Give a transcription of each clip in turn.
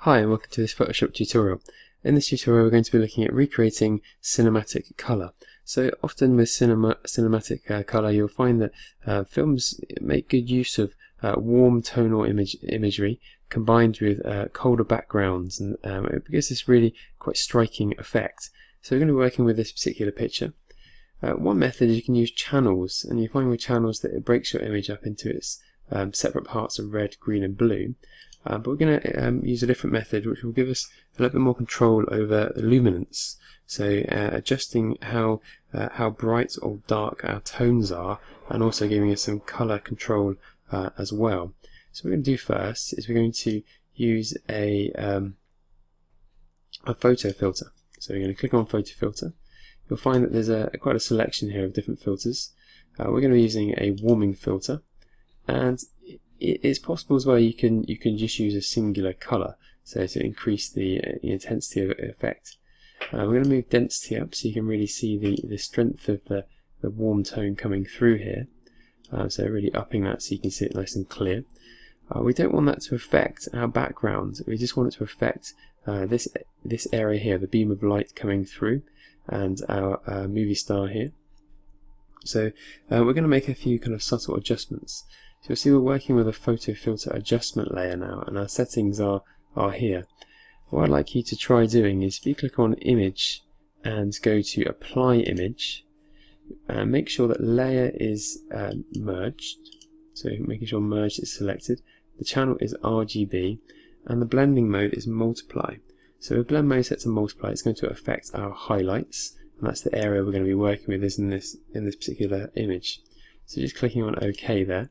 Hi and welcome to this Photoshop tutorial. In this tutorial we're going to be looking at recreating cinematic colour. So often with cinematic colour you'll find that films make good use of warm tonal imagery combined with colder backgrounds, and it gives this really quite striking effect. So we're going to be working with this particular picture. One method is you can use channels, and you find with channels that it breaks your image up into its separate parts of red, green and blue. But we're going to use a different method which will give us a little bit more control over the luminance. So adjusting how bright or dark our tones are, and also giving us some colour control as well. So what we're going to do first is we're going to use a photo filter. So we're going to click on photo filter. You'll find that there's quite a selection here of different filters. We're going to be using a warming filter, and it's possible as well you can just use a singular colour, so to increase the intensity of effect. We're going to move density up so you can really see the strength of the warm tone coming through here. So really upping that so you can see it nice and clear. We don't want that to affect our background, we just want it to affect this area here, the beam of light coming through, and our movie star here. So we're going to make a few kind of subtle adjustments. So you'll see we're working with a photo filter adjustment layer now, and our settings are here. What I'd like you to try doing is if you click on image and go to apply image, and make sure that layer is merged, so making sure merged is selected, the channel is RGB, and the blending mode is multiply. So with blend mode set to multiply, it's going to affect our highlights, and that's the area we're going to be working with in this particular image. So just clicking on OK there.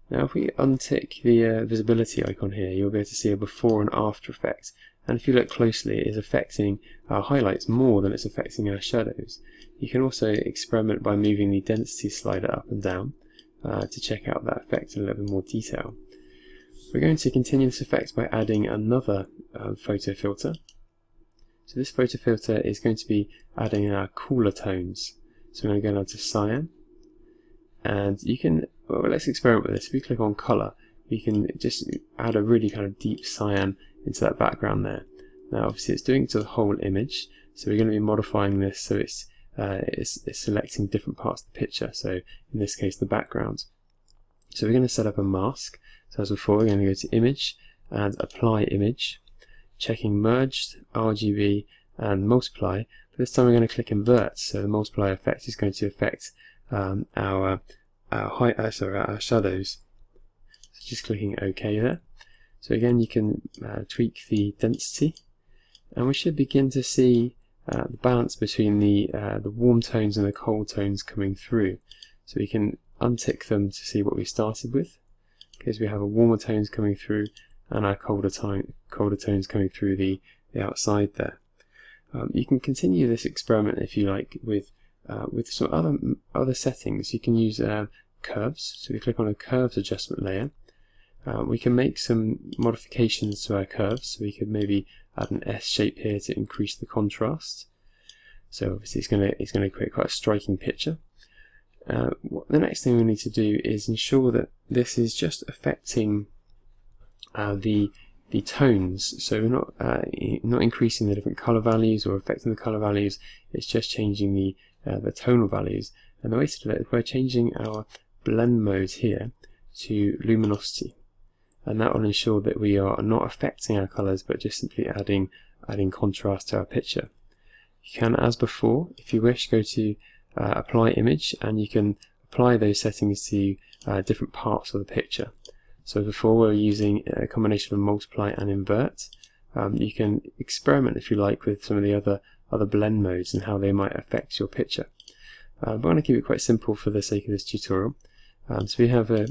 Now if we untick the visibility icon here, you'll be able to see a before and after effect, and if you look closely it is affecting our highlights more than it's affecting our shadows. You can also experiment by moving the density slider up and down to check out that effect in a little bit more detail. We're going to continue this effect by adding another photo filter. So this photo filter is going to be adding our cooler tones. So we're going to go down to cyan, and you can, well, let's experiment with this. If we click on colour, we can just add a really kind of deep cyan into that background there. Now obviously it's doing it to the whole image, so we're going to be modifying this so it's selecting different parts of the picture, so in this case the background. So we're going to set up a mask. So as before, we're going to go to image and apply image, checking merged, RGB and multiply, but this time we're going to click invert, so the multiply effect is going to affect our shadows. So just clicking OK there. So again you can tweak the density, and we should begin to see the balance between the warm tones and the cold tones coming through. So we can untick them to see what we started with, because we have a warmer tones coming through and our colder tones coming through the outside there. You can continue this experiment if you like with some other settings. You can use curves. So we click on a curves adjustment layer. We can make some modifications to our curves. So we could maybe add an S shape here to increase the contrast. So obviously it's going to create quite a striking picture. The next thing we need to do is ensure that this is just affecting the tones, so we're not increasing the different color values or affecting the color values. It's just changing the tonal values, and the way to do that is by changing our blend mode here to luminosity, and that will ensure that we are not affecting our colors but just simply adding contrast to our picture. You can, as before, if you wish, go to apply image, and you can apply those settings to different parts of the picture. So before we're using a combination of multiply and invert. You can experiment if you like with some of the other blend modes and how they might affect your picture. But I'm going to keep it quite simple for the sake of this tutorial. So we have a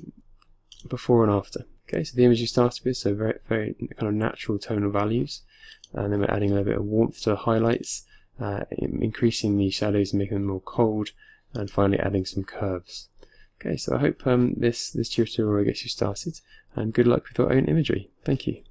before and after. Okay, so the image you started with, so very kind of natural tonal values, and then we're adding a little bit of warmth to the highlights, increasing the shadows and making them more cold, and finally adding some curves. Okay, so I hope this tutorial gets you started, and good luck with your own imagery. Thank you.